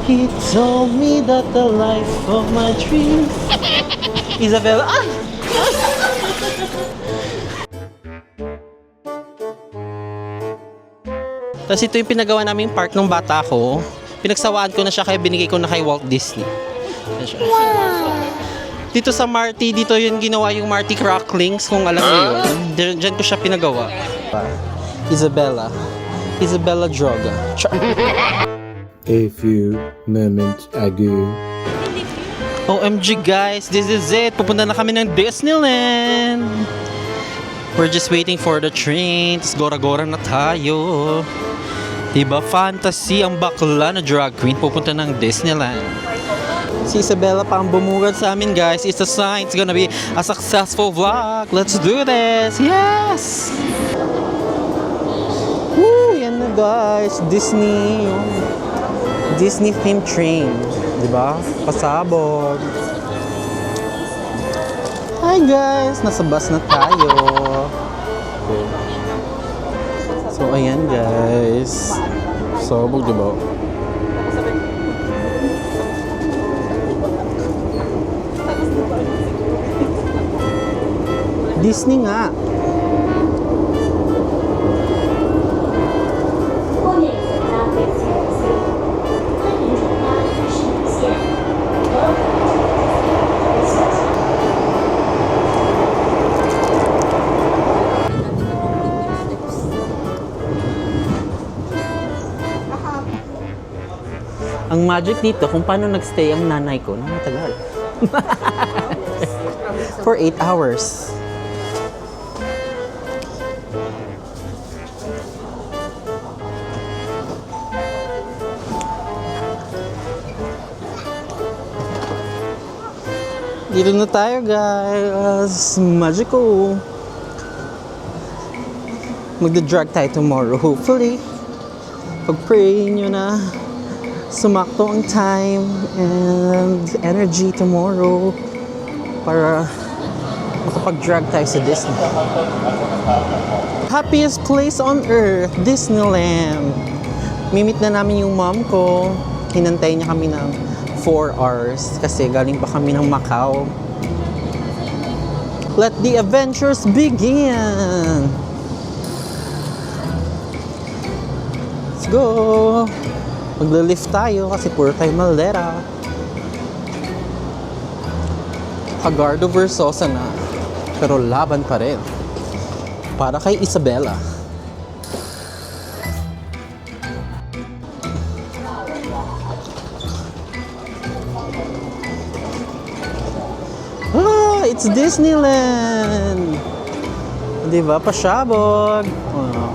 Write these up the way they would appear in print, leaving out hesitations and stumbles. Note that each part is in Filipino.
He told me that the life of my dreams. Isabella, ay! Tapos ito yung pinagawa naming park nung bata ko. Pinagsawaan ko na siya kaya binigay ko na kay Walt Disney. Wow! Dito sa Marty, dito yun ginawa yung Marty Cracklings, kung alam niyo yun. Diyan ko siya pinagawa. Isabella. Isabella Droga. A few moments ago. OMG guys, this is it. Pupunta na kami ng Disneyland. We're just waiting for the train. Tapos gora-gora na tayo. Diba fantasy ang bakla na drag queen pupunta ng Disneyland. Si Isabella pa ang bumugad sa amin guys. It's a sign it's gonna be a successful vlog. Let's do this! Yes! Woo! Yan na guys. Disney. Disney themed train. Diba? Pasabog. Hi guys! Nasa bus na tayo. So ayan guys. Pasabog diba? Disney nga. Ang magic dito kung paano nagstay ang nanay ko na matagal. For 8 hours. Dito na tayo guys. Magical. Magda-drag tayo tomorrow. Hopefully. Pag-pray nyo na sumakto ang time and energy tomorrow para makapag-drag tayo sa Disney. Happiest place on earth, Disneyland. Mimit na namin yung mom ko. Hinantay niya kami ng 4 hours kasi galing pa kami ng Macau. Let the adventures begin! Let's go! Magla-lift tayo kasi puro tayo malera. Hagardo Versosa na. Pero laban pa rin. Para kay Isabella. Ah, it's Disneyland! Diba? Pasabog. Oh.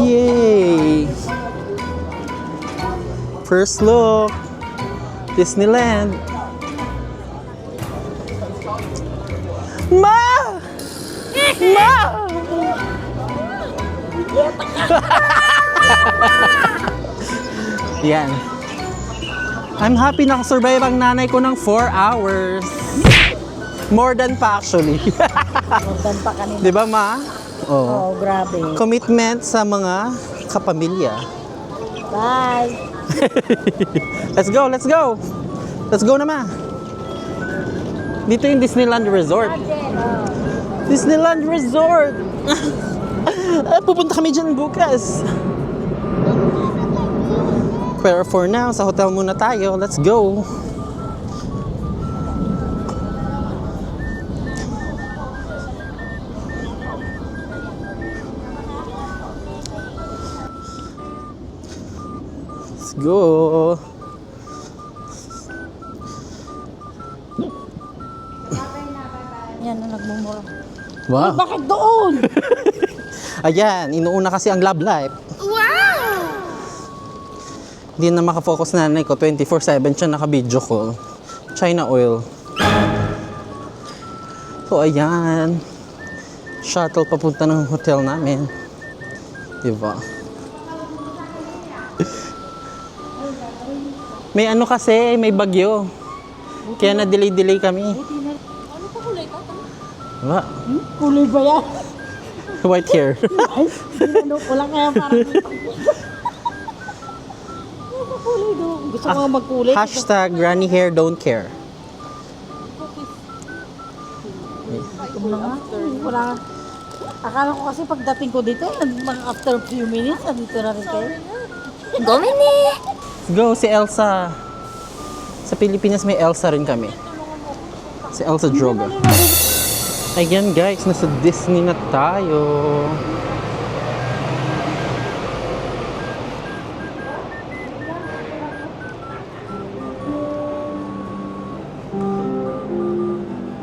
Yay! First look, Disneyland. Ma! Ma! Yan. I'm happy nakasurvive ang nanay ko ng 4 hours. More than pa actually. More than pa kanina. Di ba ma? Oo, grabe. Commitment sa mga kapamilya. Bye! Let's go, let's go! Let's go na ma! Dito yung Disneyland Resort. Disneyland Resort! Pupunta kami dyan bukas. Pero for now, sa hotel muna tayo. Let's go! Let's go! Yan na nagmumura. Wow! Bakit doon? Ayan, inuuna kasi ang love life. Wow! Hindi na makafocus na nanay ko. 24/7 siya naka-video call. China oil. So, ayan. shuttle papunta ng hotel namin. Diba? May ano kasi, may bagyo. Kaya na-delay kami. Ano pa kulay ka? Diba? Kulay ba yan? White hair. Ay, ano ko lang kaya parang... Ano pa kulay doon? Gusto ko magkulay. Hashtag granny hair don't care. Ito na nga. Wala. Akala ko kasi pagdating ko dito, mga after few minutes, andito na rin kayo. Gomini! Go, si Elsa. Sa Pilipinas may Elsa rin kami. Si Elsa Droga. Ayan guys, nasa Disney na tayo.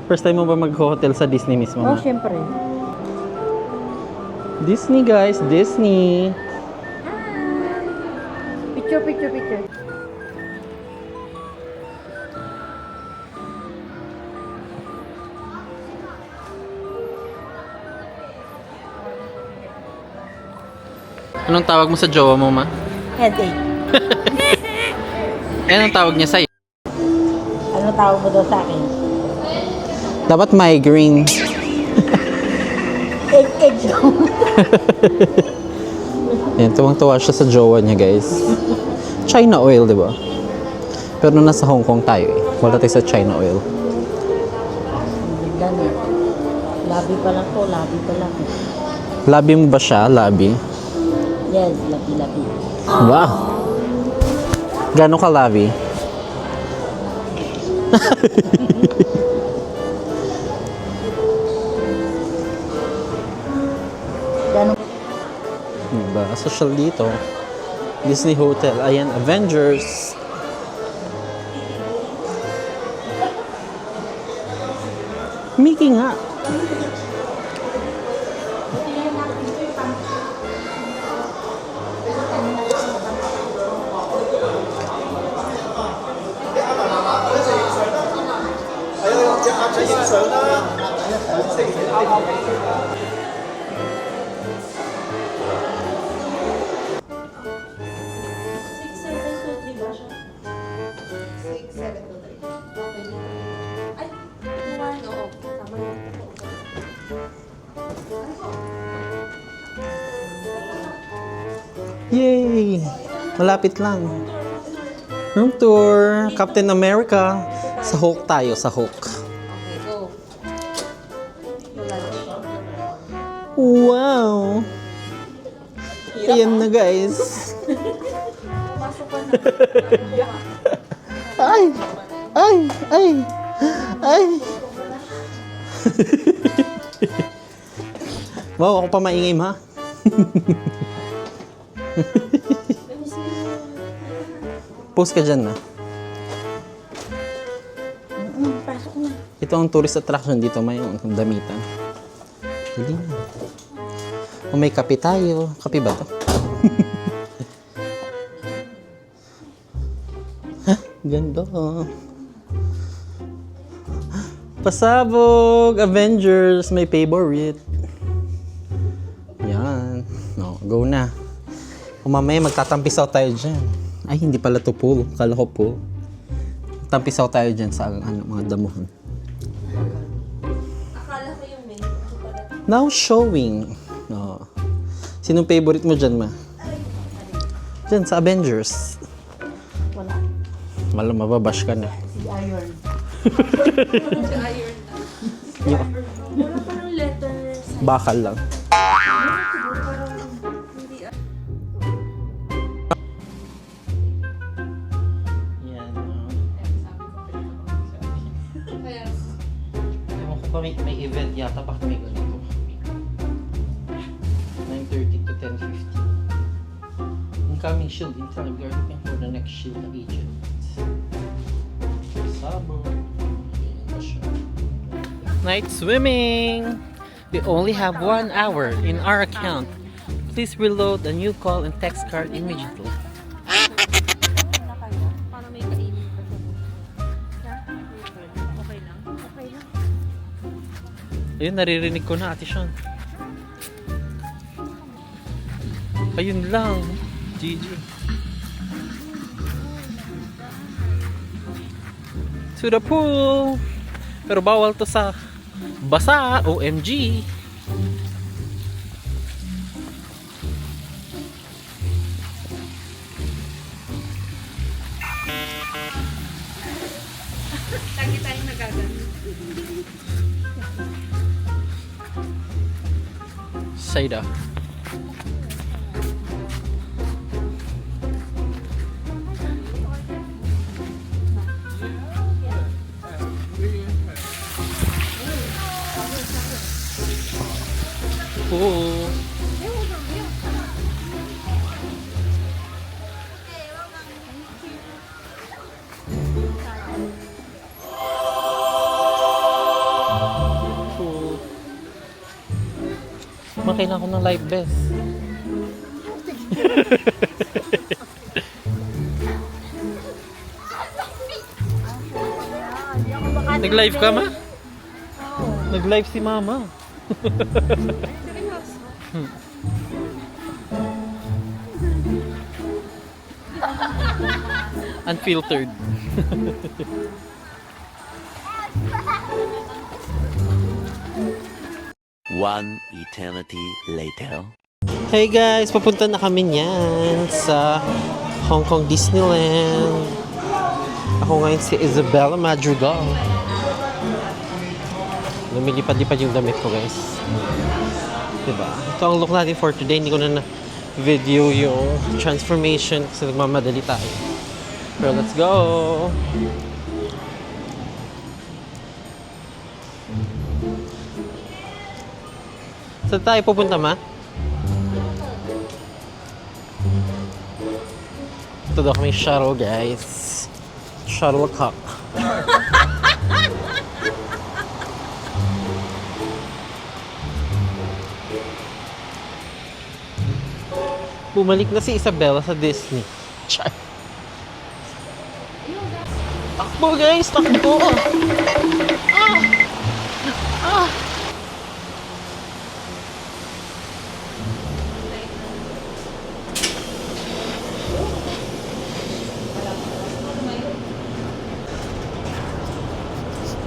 First time mo ba mag-hotel sa Disney mismo? Oh, Ma? syempre. Disney guys, Disney. Picture. Anong tawag mo sa jowa mo, ma? Headache. Anong tawag niya sa'yo? Ano tawag mo daw sa akin? Dapat migraine. Egg daw. Yan, tuwang-tuwa siya sa jowa niya, guys. China oil, di ba? Pero nung nasa Hong Kong tayo eh. Wala tayo sa China oil. Ganun. Labi pa lang to, labi pa lang. Labi mo ba siya? Labi? Yes, labi. Wow! Gano'n ka labi? Ganun. Diba? Social dito. Disney Hotel. Ayan, Avengers. Mickey nga. Yay! Malapit lang. Room tour. Captain America. Sa Hulk tayo, sa Hulk. Wow! Ayan na guys. Ay! Ay! Ay! Ay! Wow, ako pa maingay ma. Post ka dyan na. Pasok na. Ito ang tourist attraction dito, may damitan. Dali na. O may kape tayo. Kape ba to? Ha? Ganda. Pasabog! Avengers! May favorite. Yan. No, go na. Kung mamaya magtatampisaw tayo dyan. Ay, hindi pala to pool. Kala ko pool. Tampisaw tayo dyan sa mga damuhan. Akala ko yung menu. Now showing. Oh. Sinong favorite mo dyan, ma? Dyan, sa Avengers. Wala. Malam, mababash ka na. Si Iron. Wala parang letters. Bakal lang. Yan. Ewan ko pa, may event yata. Bakit may ganito? 9:30 to 10:50. Incoming shield until we are looking for the next shield agent. Sabo. Ayan pa siya. Night swimming! We only have 1 hour in our account. Please reload a new call and text card immediately. Para may kainin pa siya. Okay lang? Okay lang. Ayun, naririnig ko na, Ate Sean. Ayun lang. GG. To the pool. Pero bawal to sa basa. OMG. Lagi tayong nagagano. Sayda. Oo. Makailan ko ng life vest. Nag-live ka, ma? Nag-live si mama. Unfiltered. One eternity later. Hey guys, papunta na kami niyan sa Hong Kong Disneyland. Ako ngayon si Isabella Madrigal. Lumilipad-lipad yung damit ko, guys. Diba? Ito ang look natin for today. Hindi ko na video yung transformation kasi nagmamadali tayo. Pero let's go! Saan tayo pupunta, ma? Ito daw kami shuttle, guys. Shuttlecock. Bumalik na si Isabella sa Disney. Char. Takbo, guys! Takbo!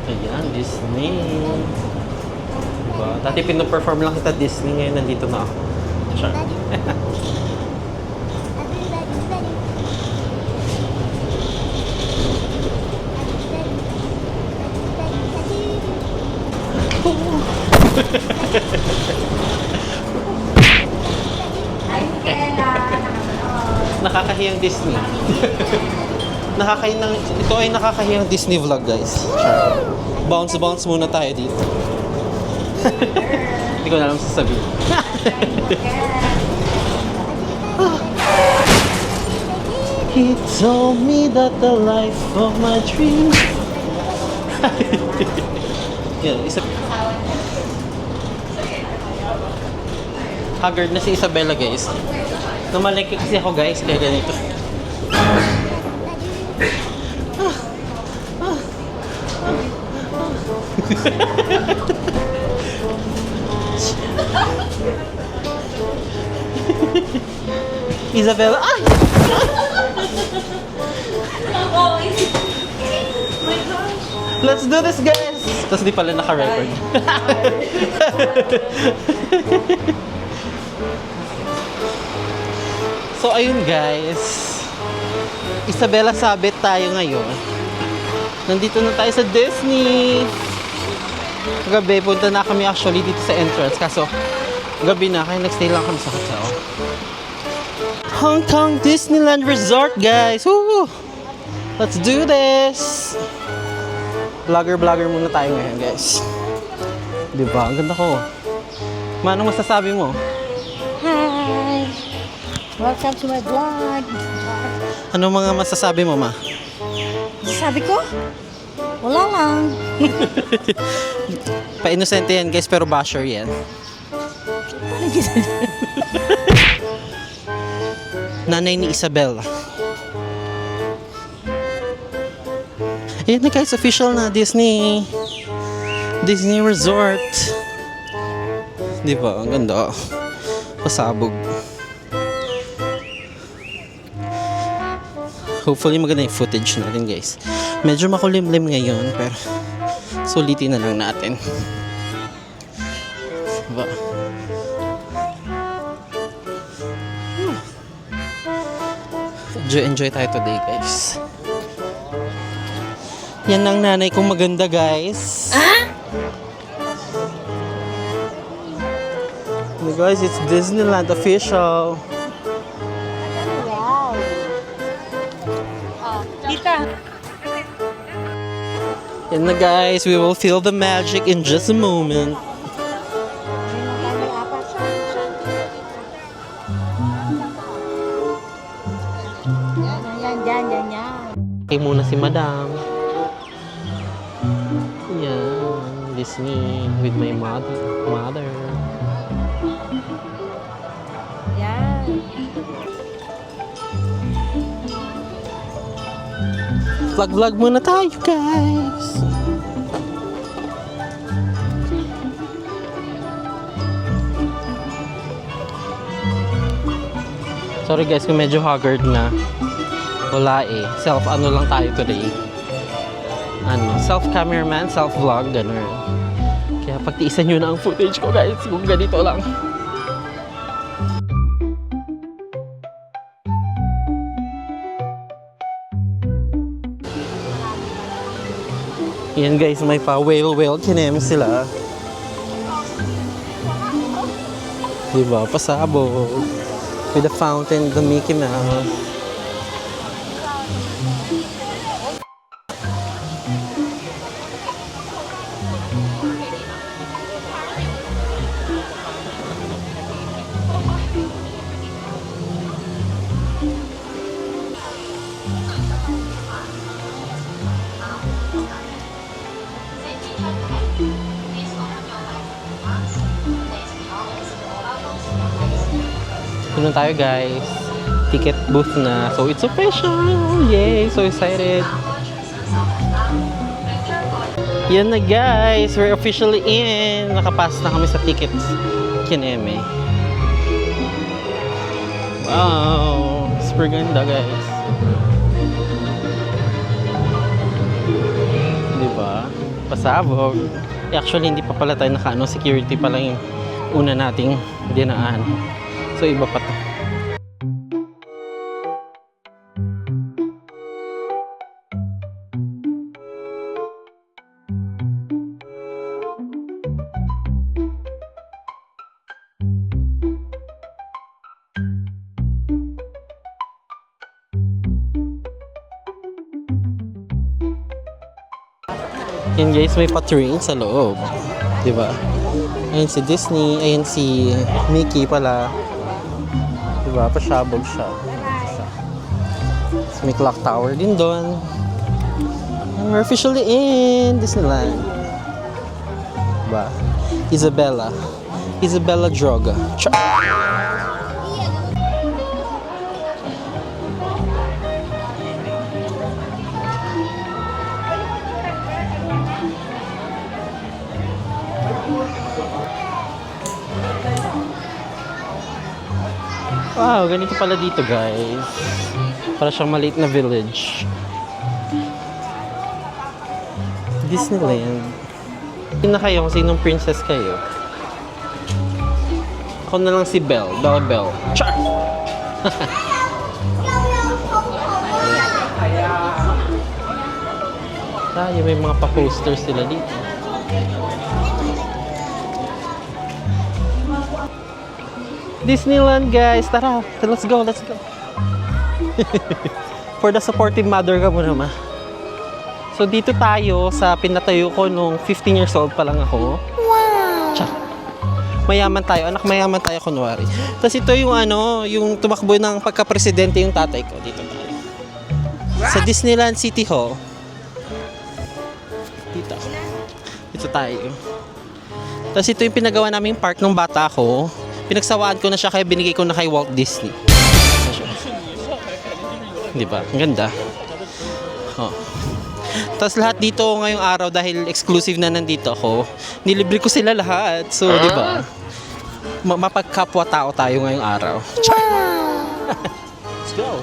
Ayan, Disney. Diba? Dati pinaperform lang kita Disney, ngayon nandito na ako. Char. Nakakahiyang Disney. Ito ay nakakahiyang Disney vlog, guys. Sure. Bounce muna tayo dito. Hindi ko na alam sasabihin. He told me that the life of my dreams. Yan, haggard na si Isabella, guys. Namalengke kasi ako, guys, kaya ganito. Isabella, ay! Let's do this, guys! Tapos di pala naka-record. So, ayun, guys. Isabella Sabit tayo ngayon. Nandito na tayo sa Disney. Gabi, punta na kami actually dito sa entrance. Kaso, gabi na, kaya nagstay lang kami sa hotel. Hong Kong Disneyland Resort, guys! Woo! Let's do this! Vlogger muna tayo ngayon, guys. Diba? Ang ganda ko. Ma, anong masasabi mo? Hi! Welcome to my vlog. Ano mga masasabi mo, ma? Sabi ko? Wala lang. Pa-inosente yan, guys, pero basher yan. Nanay ni Isabella. Ayan na, guys, official na Disney Resort. Di ba? Ang ganda. Pasabog. hopefully maganda yung footage natin guys. Medyo makulimlim ngayon pero sulitin na lang natin. Diba? Enjoy tayo today guys. Yan ang nanay kong maganda guys. Hey guys, it's Disneyland official. Wow. Tita. Yan na guys, we will feel the magic in just a moment. Yan. Okay muna si Madam. Yan, Disney with my mother. Yan. Vlog muna tayo guys. Sorry guys kung medyo haggard na. Wala eh. Self-ano lang tayo today. Self-cameraman, self-vlog, gano'n. Kaya pagtiisan nyo na ang footage ko guys kung ganito lang. Yan guys, may pa whale kinem sila. Diba? Pasabog. With the fountain, the Mickey Mouse. Yun tayo guys. Ticket booth na. So it's official! Yay! So excited! Yan na guys! We're officially in! Nakapass na kami sa tickets. Kineme. Wow! Super ganda guys. Diba? Pasabog. Actually hindi pa pala tayo naka-ano. Security pa lang yung una nating dinaan. So iba pa to. Yan guys, may pa-train sa loob. Diba? Ayun si Disney, ayun si Mickey pala. Diba? Pasabog siya. So, may clock tower din doon. And we're officially in Disneyland. Diba? Isabella Droga. Wow, ganito pala dito guys. Para siyang maliit na village. Disneyland. Sino kayo? Kung sinong princess kayo? Ako na lang si Belle. Belle. Char! Tayo, may mga pa-posters sila dito. Disneyland guys, tara, let's go. For the supportive mother ka muna ma. So dito tayo sa pinatayo ko nung 15 years old pa lang ako. Wow! Tsa. Mayaman tayo, anak mayaman tayo kunwari. Tapos ito yung yung tumakbo ng pagka-presidente yung tatay ko. Dito tayo. Sa Disneyland City Hall. Dito tayo. Tapos ito yung pinagawa naming park nung bata ko. Pinagsawaan ko na siya kaya binigay ko na kay Walt Disney. Diba? Ang ganda. Oh. Tapos lahat dito ngayong araw dahil exclusive na nandito ako, nilibre ko sila lahat. So, diba? Mapagkapwa-tao tayo ngayong araw. Let's go!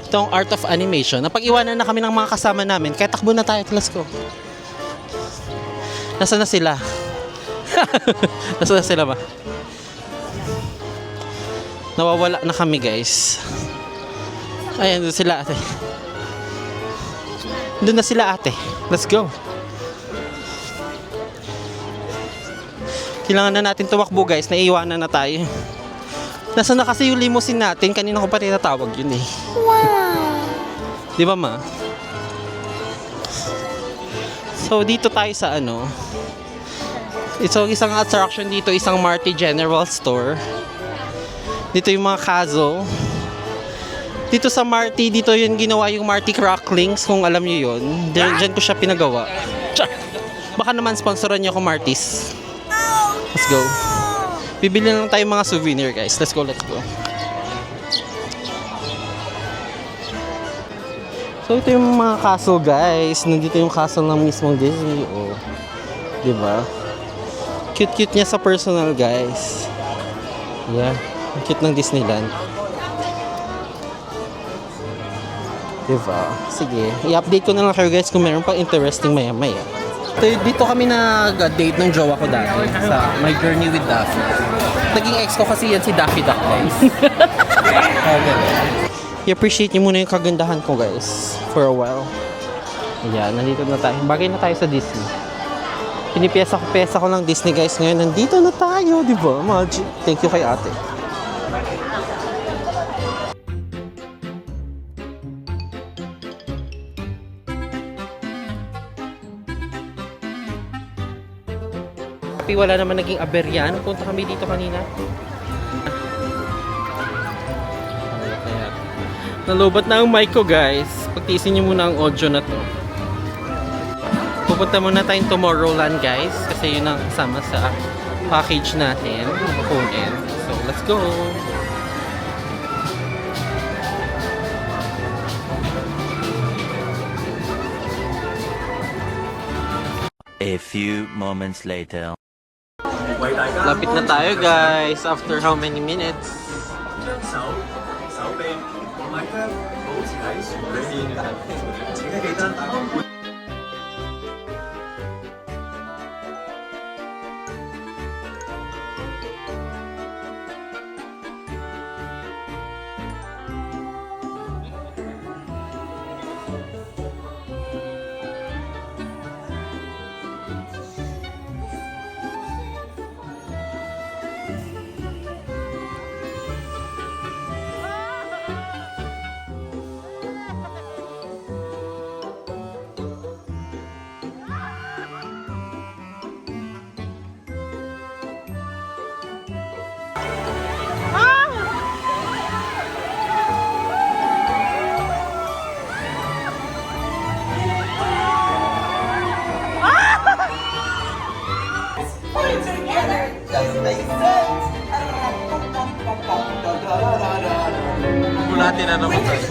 Itong Art of Animation. Napag-iwanan na kami ng mga kasama namin. Kaya takbo na tayo. Let's go. Nasaan na sila? Nasaan na sila ba? Nawawala na kami, guys. Ayan, doon sila, ate. Doon na sila, ate. Let's go. Kailangan na natin tumakbo, guys. Naiiwanan na tayo. Nasaan na kasi yung limousine natin? Kanina ko pa tinatawag yun eh. Wow! Di ba, ma? So, dito tayo sa ano. So, isang attraction dito, isang Marty General Store. Dito yung mga Kazo. Dito sa Marty, dito yun ginawa yung Marty Cracklings, kung alam nyo yun. Diyan ko siya pinagawa. Baka naman sponsoran nyo ako, Martys. Let's go. Bibili lang tayo mga souvenir, guys. Let's go, let's go. So, ito yung mga castle, guys. Nandito yung castle ng mismong Disney. Oh. Diba? Cute-cute niya sa personal, guys. Yeah. Ang cute ng Disneyland. Diba? Sige. I-update ko na lang kayo, guys, kung meron pang interesting maya-maya. Dito kami nag-date ng jowa ko dati sa My Journey with Daffy. Naging ex ko kasi yan si Daffy Duck, guys. I-appreciate niyo muna yung kagandahan ko, guys. For a while. Ayan, nandito na tayo. Bagay na tayo sa Disney. Pinipiyesa ko lang Disney, guys. Ngayon, nandito na tayo, di ba? Magic. Thank you kay ate. Wala naman naging aberyan. Punta kami dito kanina. Nalubat na ang mic ko, guys. Pagtiisin niyo muna ang audio na to. Pupunta muna tayong Tomorrowland, guys. Kasi yun ang kasama sa package natin. Phone in. So, let's go! A few moments later. Lapit na tayo, guys. After how many minutes? Natin na naman tayo.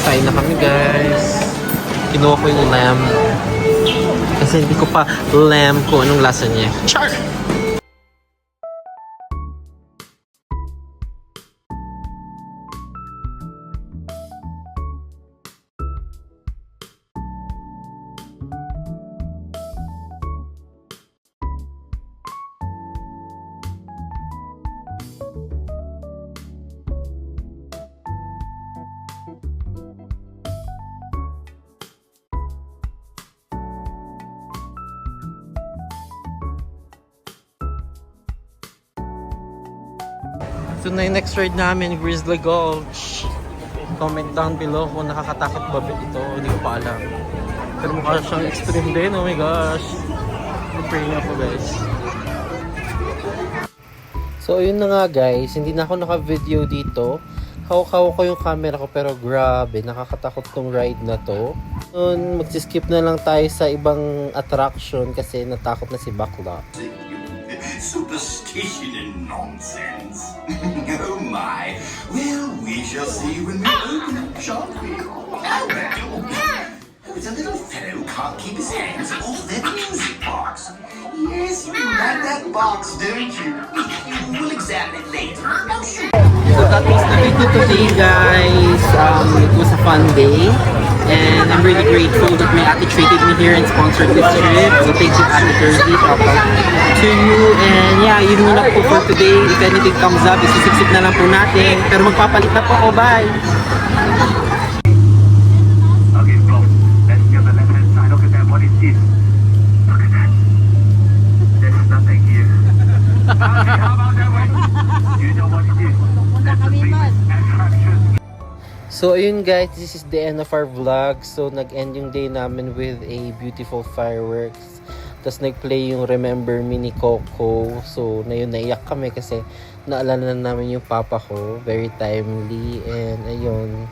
Kain na kami, guys. Kinuha ko yung lamb. Kasi hindi ko pa lamb kung anong lasa niya. Char! Ito na yung next ride namin, Grizzly Gulch. Comment down below kung nakakatakot ba ito. Hindi ko pa alam. Pero mukha siyang extreme din. Oh my gosh. Pray nga po, guys. So, ayun na nga, guys. Hindi na ako naka-video dito. Hawak-hawak ko yung camera ko pero grabe, nakakatakot tong ride na to. Magsiskip na lang tayo sa ibang attraction kasi natakot na si Bakla. Superstition and nonsense. Oh my. Well, we shall see when we open up, shan't we? Oh, well. It's a little fellow who can't keep his hands off that music box. Yes, you can write that box, don't you? We'll examine it later. Oh, sure. So that was the video today, guys. It was a fun day. And I'm really grateful that my ate treated me here and sponsored this trip. So thank you, Ate Thursday. Shout out to you. And yeah, yun muna po for today. If anything comes up, isisiksik na lang po natin. Pero magpapalit na po ako. Bye! Okay, go. Let's get the left-hand side. Look at that. What is this? Look at that. There's nothing here. Okay, how about that one? Do you know what it is? That's the famous attraction. So ayun guys, this is the end of our vlog. So nag-end yung day namin with a beautiful fireworks. Tapos nag-play yung Remember Me ni Coco. So na yun, naiyak kami kasi naalala na namin yung papa ko. Very timely. And ayun,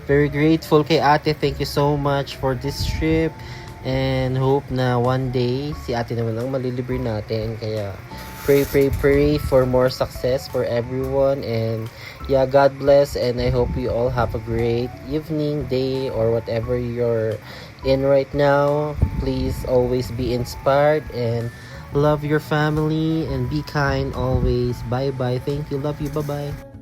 very grateful kay ate. Thank you so much for this trip. And hope na one day, si ate naman ang malilibre natin. Kaya pray for more success for everyone. And yeah, God bless. And I hope you all have a great evening, day, or whatever you're in right now. Please always be inspired and love your family and be kind always. Bye bye. Thank you. Love you. Bye bye.